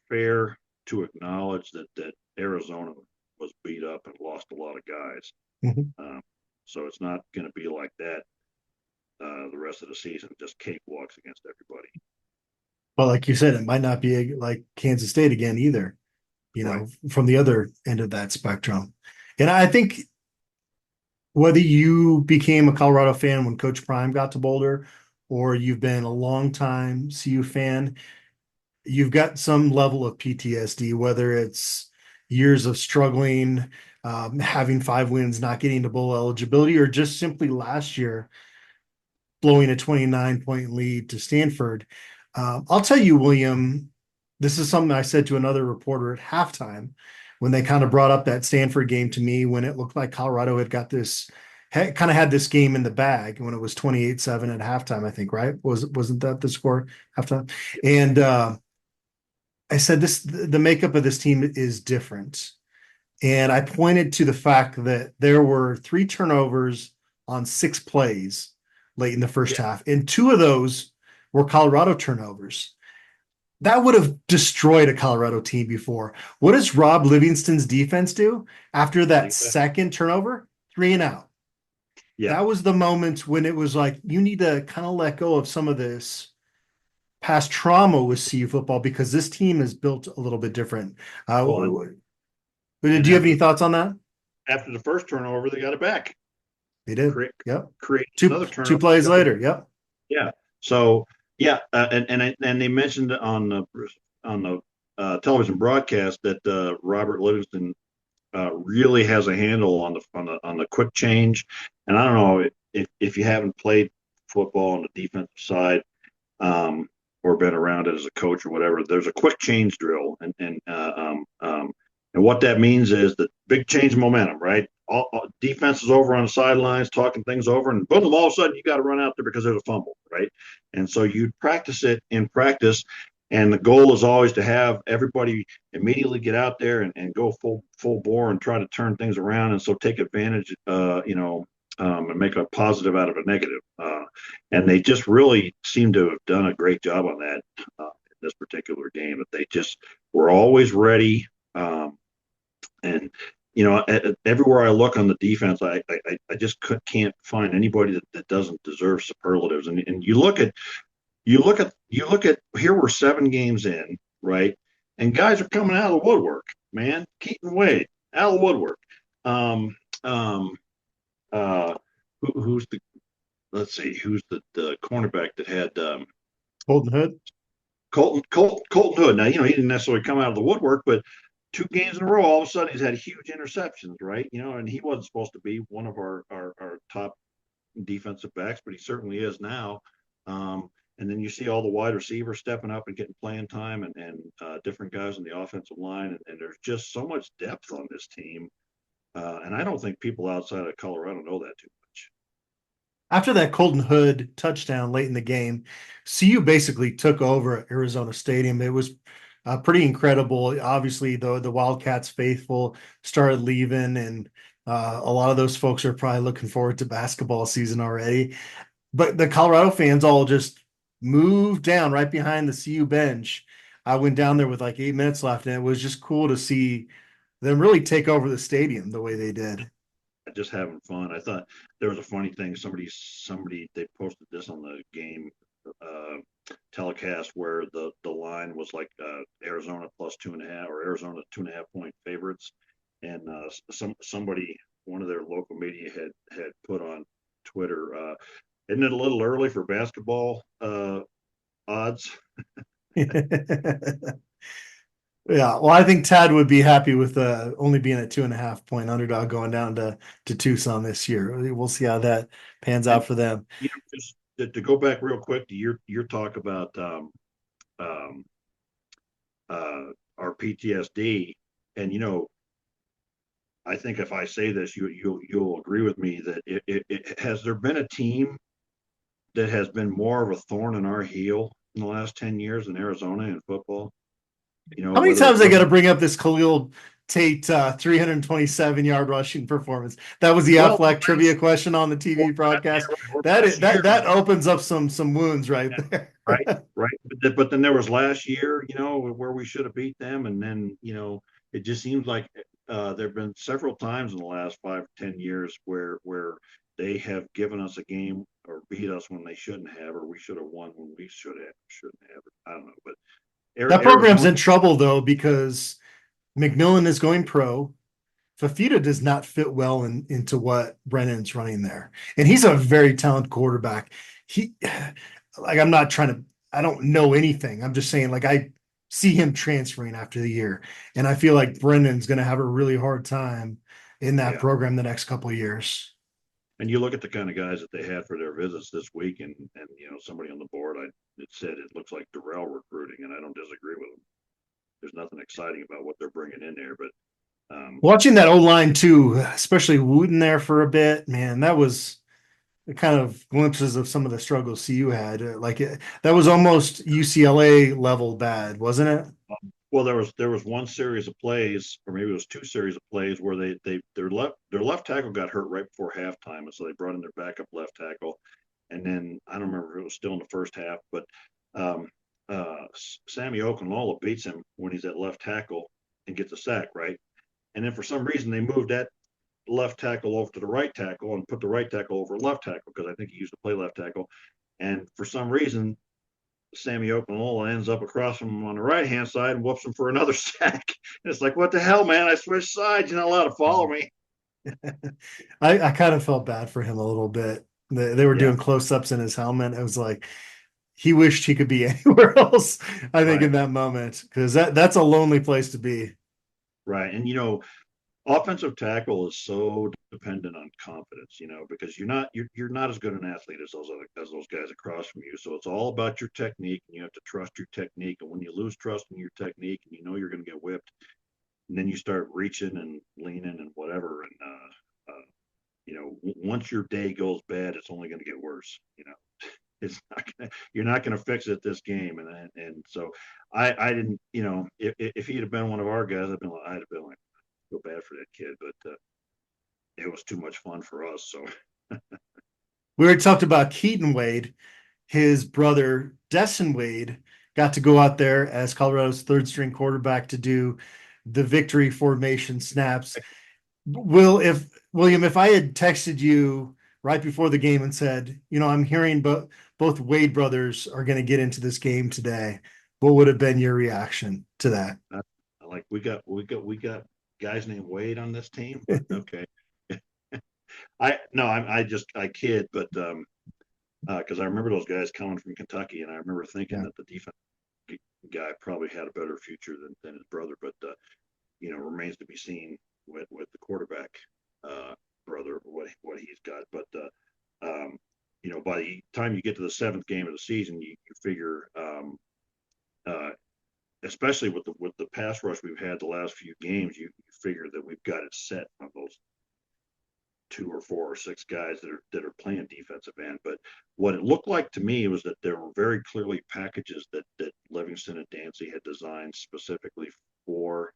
fair to acknowledge that Arizona was beat up and lost a lot of guys. Mm-hmm. So it's not going to be like that the rest of the season, just cakewalks against everybody. Well, like you said, it might not be like Kansas State again either, Right. from the other end of that spectrum. And I think whether you became a Colorado fan when Coach Prime got to Boulder, or you've been a longtime CU fan, you've got some level of PTSD, whether it's years of struggling, having 5 wins, not getting to bowl eligibility, or just simply last year blowing a 29-point lead to Stanford. I'll tell you, William, this is something I said to another reporter at halftime when they kind of brought up that Stanford game to me, when it looked like Colorado had this game in the bag, when it was 28-7 at halftime, I think, right? Wasn't that the score halftime? And I said, the makeup of this team is different. And I pointed to the fact that there were 3 turnovers on 6 plays late in the first half, and 2 of those were Colorado turnovers. That would have destroyed a Colorado team before. What does Rob Livingston's defense do after that second turnover? 3 and out. Yeah. That was the moment when it was like, you need to kind of let go of some of this past trauma with CU football, because this team is built a little bit different. Do you have any thoughts on that? After the first turnover, they got it back. They did. Create another turnover. 2 plays later. Yep. Yeah. So Yeah, and they mentioned on the television broadcast that Robert Livingston really has a handle on the quick change. And I don't know if you haven't played football on the defensive side, or been around it as a coach or whatever. There's a quick change drill, and what that means is that big change in momentum, right? All defense is over on the sidelines talking things over, and boom, all of a sudden you got to run out there because there's a fumble, right? And so you practice it in practice, and the goal is always to have everybody immediately get out there and go full bore and try to turn things around, and so take advantage, and make a positive out of a negative. And they just really seem to have done a great job on that in this particular game. That they just were always ready. And everywhere I look on the defense, I just can't find anybody that doesn't deserve superlatives. And you look at here we're 7 games in, right? And guys are coming out of the woodwork, man. Keaton Wade out of the woodwork. Who's the let's see, who's the cornerback that had Colton Hood. Colton Hood. Now, he didn't necessarily come out of the woodwork, but 2 games in a row, all of a sudden he's had huge interceptions, right? And he wasn't supposed to be one of our top defensive backs, but he certainly is now. And then you see all the wide receivers stepping up and getting playing time, and different guys on the offensive line, and there's just so much depth on this team. And I don't think people outside of Colorado know that too much. After that Colton Hood touchdown late in the game, CU basically took over at Arizona Stadium. It was pretty incredible. Obviously, the Wildcats faithful started leaving, and a lot of those folks are probably looking forward to basketball season already. But the Colorado fans all just moved down right behind the CU bench. I went down there with like 8 minutes left, and it was just cool to see them really take over the stadium the way they did. Just having fun. I thought there was a funny thing. Somebody they posted this on the game telecast where the line was like Arizona plus 2.5 or Arizona 2.5 point favorites, and somebody, one of their local media had put on Twitter, isn't it a little early for basketball odds? Yeah, well, I think Tad would be happy with only being a 2.5 point underdog going down to Tucson this year. We'll see how that pans out for them. Just to go back real quick to your talk about our PTSD, and I think if I say this, you'll agree with me that it has there been a team that has been more of a thorn in our heel in the last 10 years in Arizona in football? How many times I got to bring up this Khalil Tate 327-yard rushing performance? That was the Affleck trivia question on the TV broadcast. That opens up some wounds right there. Right. But then there was last year, where we should have beat them, and then it just seems like there have been several times in the last 5 or 10 years where they have given us a game or beat us when they shouldn't have, or we should have won when we shouldn't have. I don't know, but that program's in trouble though, because McMillan is going pro. Fafita does not fit well into what Brennan's running there. And he's a very talented quarterback. I don't know anything. I'm just saying, I see him transferring after the year. And I feel like Brennan's going to have a really hard time in that program the next couple of years. And you look at the kind of guys that they had for their visits this week, and somebody on the board, it said it looks like Darrell recruiting, and I don't disagree with them. There's nothing exciting about what they're bringing in there, but watching that O-line too, especially Wooten there for a bit, man, that was the kind of glimpses of some of the struggles CU had. That was almost UCLA level bad, wasn't it? Well, there was one series of plays, or maybe it was 2 series of plays where their left tackle got hurt right before halftime, and so they brought in their backup left tackle. And then I don't remember if it was still in the first half, but Sammy Okunlola beats him when he's at left tackle and gets a sack, right? And then for some reason they moved that left tackle over to the right tackle and put the right tackle over left tackle, because I think he used to play left tackle. And for some reason, Sammy Okunlola ends up across from him on the right-hand side and whoops him for another sack. And it's like, what the hell, man? I switched sides. You're not allowed to follow me. I kind of felt bad for him a little bit. They were doing close-ups in his helmet. It was like, he wished he could be anywhere else. I think Right. in that moment, because that's a lonely place to be. Right. And offensive tackle is so dependent on confidence, because you're not as good an athlete as those guys across from you. So it's all about your technique, and you have to trust your technique. And when you lose trust in your technique, and you're going to get whipped, and then you start reaching and leaning and whatever, and once your day goes bad, it's only going to get worse. You're not going to fix it this game, and so I didn't, if he'd have been one of our guys, I'd have been like, feel bad for that kid, but it was too much fun for us. So We already talked about Keaton Wade. His brother, Destin Wade, got to go out there as Colorado's third string quarterback to do the victory formation snaps. William, if I had texted you right before the game and said, I'm hearing both Wade brothers are going to get into this game today, what would have been your reaction to that? like we got guys named Wade on this team. Okay. I kid, but because I remember those guys coming from Kentucky, and I remember thinking that the defense guy probably had a better future than his brother, but remains to be seen with the quarterback brother what he's got. But by the time you get to the seventh game of the season, you figure, especially with the pass rush we've had the last few games, you figure that we've got it set on those 2 or 4 or 6 guys that are playing defensive end. But what it looked like to me was that there were very clearly packages that Livingston and Dancy had designed specifically for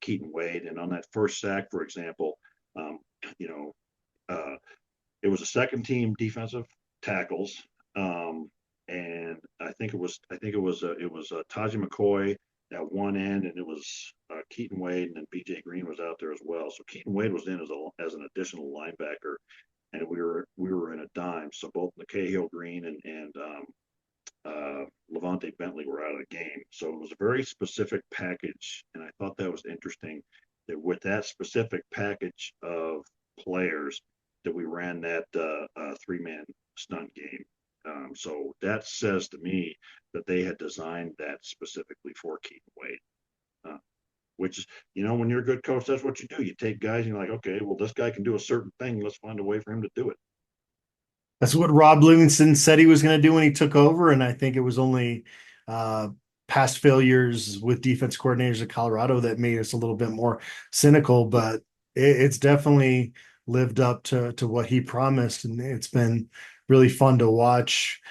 Keaton Wade. And on that first sack, for example, it was a second team defensive tackles. And I think it was Taji McCoy at one end, and it was Keaton Wade, and then BJ Green was out there as well. So Keaton Wade was in as an additional linebacker, and we were in a dime. So both Nikhil Green and Levante Bentley were out of the game. So it was a very specific package, and I thought that was interesting that with that specific package of players that we ran that 3-man stunt game. So that says to me that they had designed that specifically for Keaton Wade, which is, when you're a good coach, that's what you do. You take guys and you're like, okay, well, this guy can do a certain thing. Let's find a way for him to do it. That's what Rob Livingston said he was going to do when he took over. And I think it was only past failures with defense coordinators at Colorado that made us a little bit more cynical, but it's definitely lived up to what he promised. And it's been really fun to watch.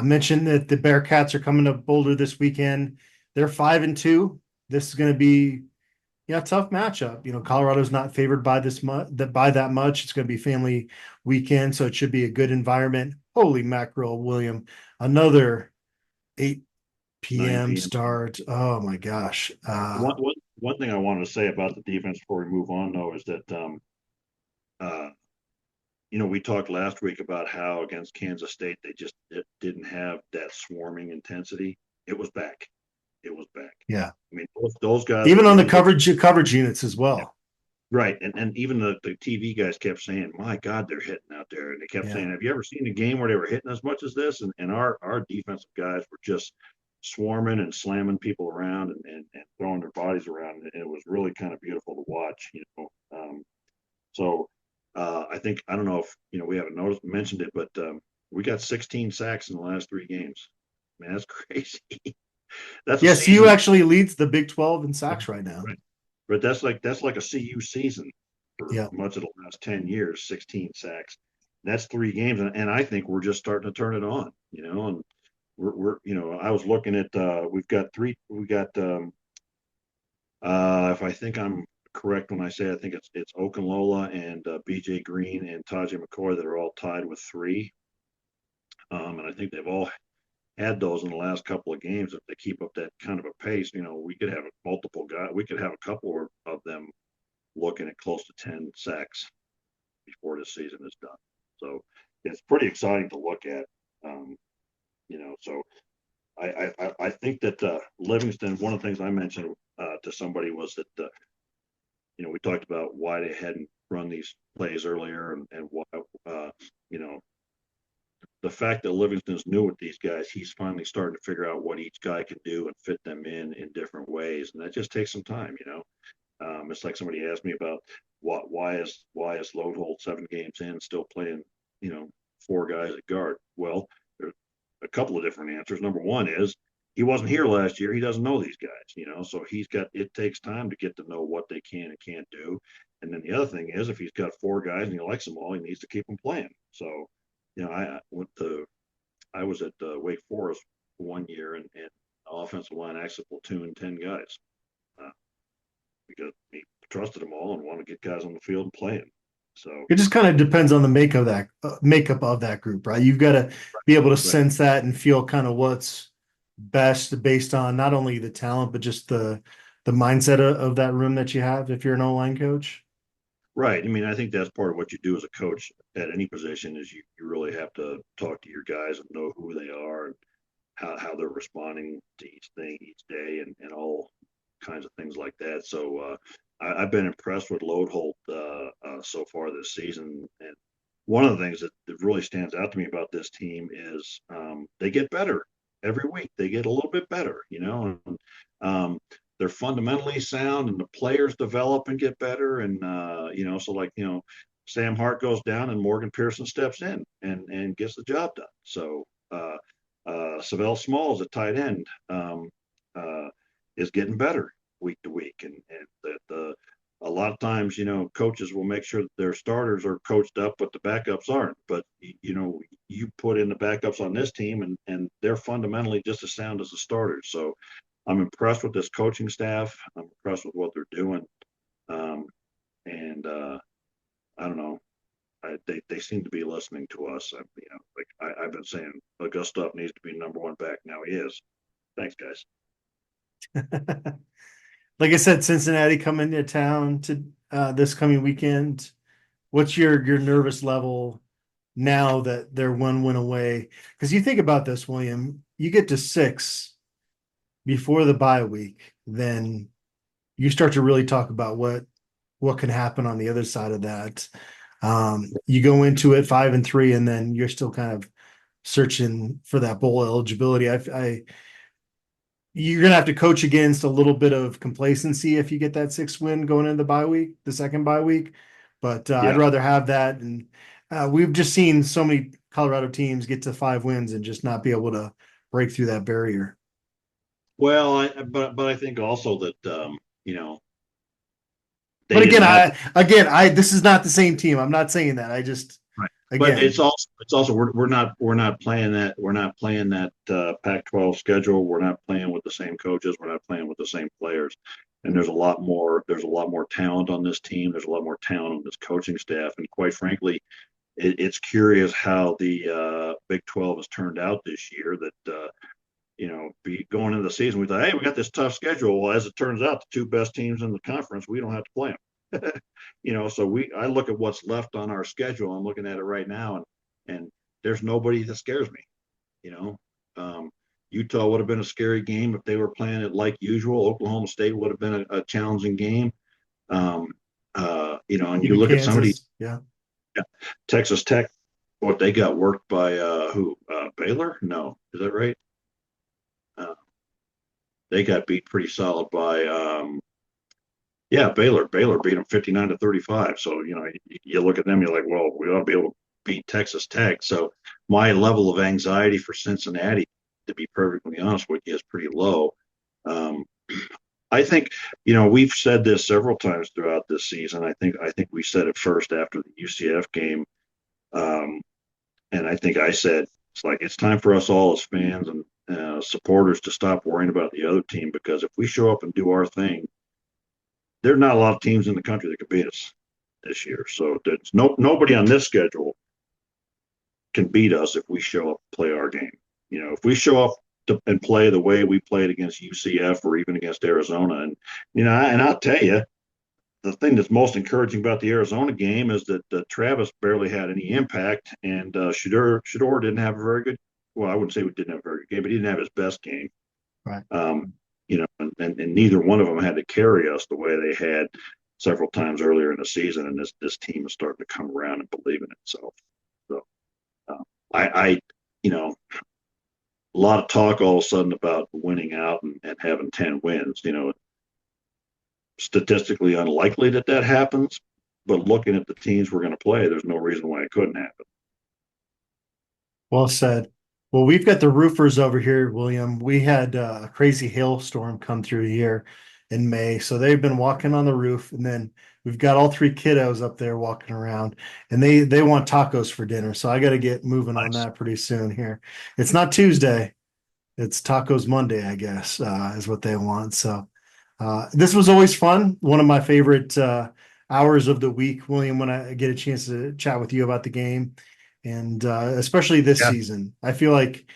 Mentioned that the Bearcats are coming to Boulder this weekend. They're 5-2. This is going to be tough matchup. Colorado's not favored by that much. It's going to be family weekend, so it should be a good environment. Holy mackerel, William! Another 8 p.m. start. Oh my gosh. One thing I wanted to say about the defense before we move on, though, is that we talked last week about how against Kansas State it didn't have that swarming intensity. It was back. Yeah. I mean, those guys, even on the coverage units as well. Right. And even the TV guys kept saying, my God, they're hitting out there. And they kept saying, have you ever seen a game where they were hitting as much as this? And our defensive guys were just swarming and slamming people around and throwing their bodies around. And it was really kind of beautiful to watch, So I think, I don't know if, we haven't mentioned it, but we got 16 sacks in the last 3 games. Man, that's crazy. Yes, CU actually leads the Big 12 in sacks right now. Right. But that's like a CU season for much of the last 10 years, 16 sacks. That's 3 games, and I think we're just starting to turn it on, and we're I was looking at we've got if I think I'm correct when I say I think it's Okunlola and BJ Green and Taji McCoy that are all tied with 3. And I think they've all had those in the last couple of games. If they keep up that kind of a pace, we could have multiple guys. We could have a couple of them looking at close to 10 sacks before the season is done. So it's pretty exciting to look at. So I think that Livingston, one of the things I mentioned to somebody was that, we talked about why they hadn't run these plays earlier and why, the fact that Livingston's new with these guys, he's finally starting to figure out what each guy can do and fit them in different ways, and that just takes some time, you know. It's like somebody asked me about why is Lodeholt 7 games in still playing, you know, 4 guys at guard. Well, there's a couple of different answers. Number one is he wasn't here last year. He doesn't know these guys, you know, so it takes time to get to know what they can and can't do. And then the other thing is, if he's got 4 guys and he likes them all, he needs to keep them playing. So, you know, I was at Wake Forest 1 year, and offensive line actually platooned 10 guys because he trusted them all and wanted to get guys on the field and playing. So It just kind of depends on the makeup of that group, right? You've got to be able to sense that and feel kind of what's best based on not only the talent but just the mindset of that room that you have if you're an O-line coach. right. I mean, I think that's part of what you do as a coach at any position is you really have to talk to your guys and know who they are and how they're responding to each thing each day and all kinds of things like that. So I've been impressed with Lodeholt so far this season. And one of the things that really stands out to me about this team is they get better every week. They get a little bit better, you know. And, they're fundamentally sound, and the players develop and get better. And you know, so like, you know, Sam Hart goes down and Morgan Pearson steps in and gets the job done. So Savell Smalls at tight end is getting better week to week, and that a lot of times, you know, coaches will make sure that their starters are coached up, but the backups aren't. But you know, you put in the backups on this team, and they're fundamentally just as sound as the starters. So I'm impressed with this coaching staff. I'm impressed with what they're doing, and I don't know. They seem to be listening to us. You know, like I've been saying, Gustav needs to be number 1 back. Now he is. Thanks, guys. Like I said, Cincinnati coming to town to this coming weekend. What's your nervous level now that they're 1 win away? Because you think about this, William, you get to 6 before the bye week, then you start to really talk about what can happen on the other side of that. You go into it 5-3, and then you're still kind of searching for that bowl eligibility. You're gonna have to coach against a little bit of complacency if you get that 6th win going into the bye week, the second bye week. But I'd rather have that. And we've just seen so many Colorado teams get to 5 wins and just not be able to break through that barrier. Well, but I think also that you know. But again, this is not the same team. I'm not saying that. I just right. Again, but it's also we're not playing that Pac-12 schedule. We're not playing with the same coaches. We're not playing with the same players. And there's a lot more talent on this team. There's a lot more talent on this coaching staff. And quite frankly, it's curious how the Big 12 has turned out this year. That you know, going into the season, we thought, hey, we got this tough schedule. Well, as it turns out, the 2 best teams in the conference, we don't have to play them. You know, so I look at what's left on our schedule. I'm looking at it right now, and there's nobody that scares me. You know, Utah would have been a scary game if they were playing it like usual. Oklahoma State would have been a challenging game. You know, and you look Kansas, at somebody, yeah, Texas Tech, what they got worked by Baylor? No, is that right? They got beat pretty solid by Baylor. Baylor beat them 59-35. So, you know, you look at them, you're like, well, we ought to be able to beat Texas Tech. So my level of anxiety for Cincinnati, to be perfectly honest with you, is pretty low. I think, you know, we've said this several times throughout this season. I think we said it first after the UCF game. And I think I said, it's time for us all as fans and supporters to stop worrying about the other team, because if we show up and do our thing, there's not a lot of teams in the country that can beat us this year. So there's nobody on this schedule can beat us if we show up and play our game. You know, if we show up and play the way we played against UCF or even against Arizona, and you know, and I'll tell you, the thing that's most encouraging about the Arizona game is that Travis barely had any impact, and Shador didn't have a very good. Well, I wouldn't say we didn't have a very good game, but he didn't have his best game. right. You know, and neither one of them had to carry us the way they had several times earlier in the season. And this team is starting to come around and believe in itself. So I a lot of talk all of a sudden about winning out and having 10 wins. Statistically unlikely that happens, but looking at the teams we're going to play, there's no reason why it couldn't happen. Well said. Well, we've got the roofers over here, William. We had a crazy hailstorm come through here in May, so they've been walking on the roof, and then we've got all three kiddos up there walking around, and they want tacos for dinner. So I got to get moving on Nice. that pretty soon here. It's not Tuesday, it's Tacos Monday, I guess, is what they want. So this was always fun. One of my favorite hours of the week, William, when I get a chance to chat with you about the game. And especially this Yeah. season, I feel like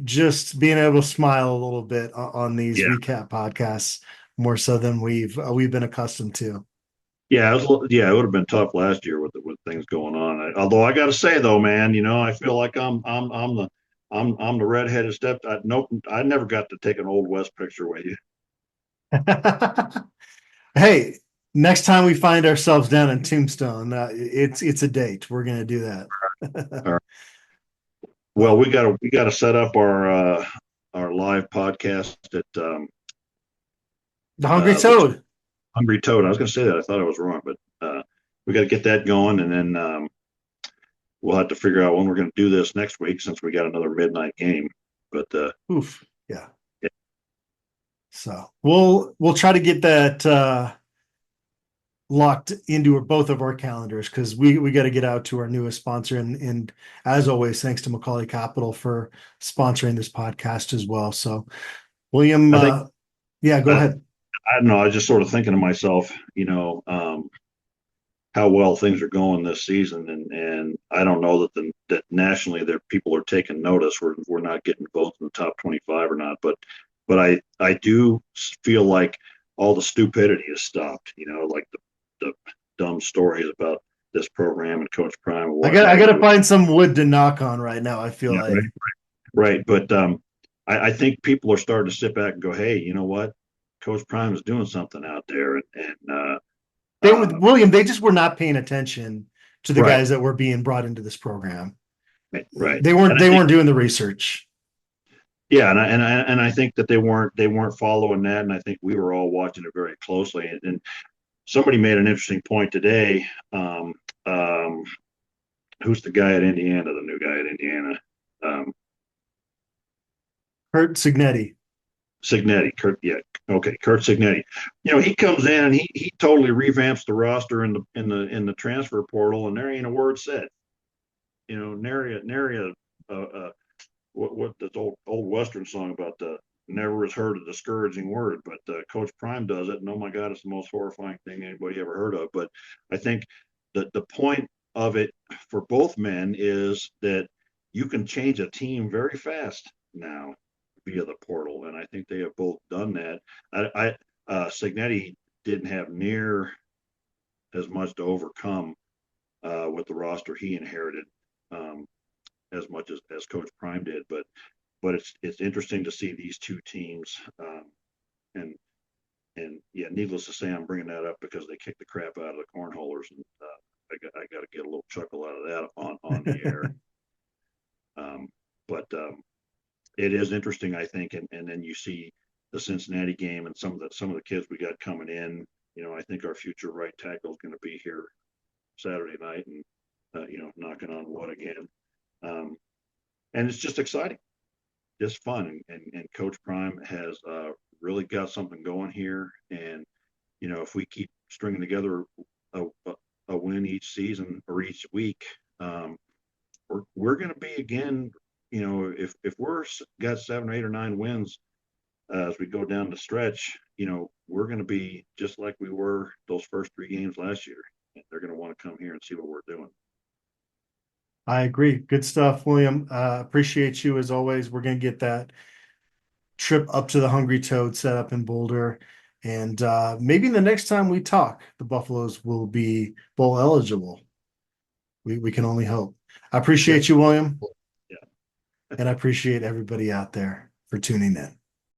just being able to smile a little bit on these Yeah. recap podcasts more so than we've been accustomed to. Yeah, it would have been tough last year with things going on. Although I got to say though, man, I feel like I'm the redheaded step. Nope, I never got to take an Old West picture with you. Hey, next time we find ourselves down in Tombstone, it's a date. We're gonna do that. All right. Well, we gotta set up our live podcast at The Hungry Toad. Hungry Toad. I was going to say that. I thought I was wrong, but we got to get that going, and then we'll have to figure out when we're going to do this next week since we got another midnight game. But Oof, yeah. So we'll try to get that locked into both of our calendars because we got to get out to our newest sponsor, and as always, thanks to Macaulay Capital for sponsoring this podcast as well. So, William, yeah, go ahead. I don't know. I was just sort of thinking to myself, how well things are going this season, and I don't know that nationally that people are taking notice. We're not getting votes in the top 25 or not, but I do feel like all the stupidity has stopped. Like the dumb stories about this program and Coach Prime. I got to find some wood to knock on right now. I feel like right. But I think people are starting to sit back and go, hey, you know what? Coach Prime is doing something out there, and William, they just were not paying attention to the right. guys that were being brought into this program. Right. They weren't doing the research. Yeah, and I think that they weren't following that, and I think we were all watching it very closely. And somebody made an interesting point today. Who's the guy at Indiana? The new guy at Indiana. Kurt Cignetti. Kurt Cignetti. He comes in and he totally revamps the roster in the transfer portal, and there ain't a word said. Nary what this old Western song about the never has heard a discouraging word, but Coach Prime does it, and oh my God, it's the most horrifying thing anybody ever heard of. But I think that the point of it for both men is that you can change a team very fast now via the portal, and I think they have both done that. Cignetti didn't have near as much to overcome with the roster he inherited as much as Coach Prime did, but it's interesting to see these two teams, and yeah, needless to say, I'm bringing that up because they kicked the crap out of the cornholers, and I got to get a little chuckle out of that on the air. But it is interesting, I think, and then you see the Cincinnati game and some of the kids we got coming in. I think our future right tackle is going to be here Saturday night, and knocking on wood again. And it's just exciting, just fun, and Coach Prime has really got something going here. And if we keep stringing together a win each season or each week, we're going to be again. If we're got 7 or 8 or 9 wins as we go down the stretch, we're going to be just like we were those first 3 games last year. They're going to want to come here and see what we're doing. I agree. Good stuff, William. Appreciate you as always. We're going to get that trip up to the Hungry Toad set up in Boulder. And maybe the next time we talk, the Buffaloes will be bowl eligible. We can only hope. I appreciate you, William. Yeah. And I appreciate everybody out there for tuning in.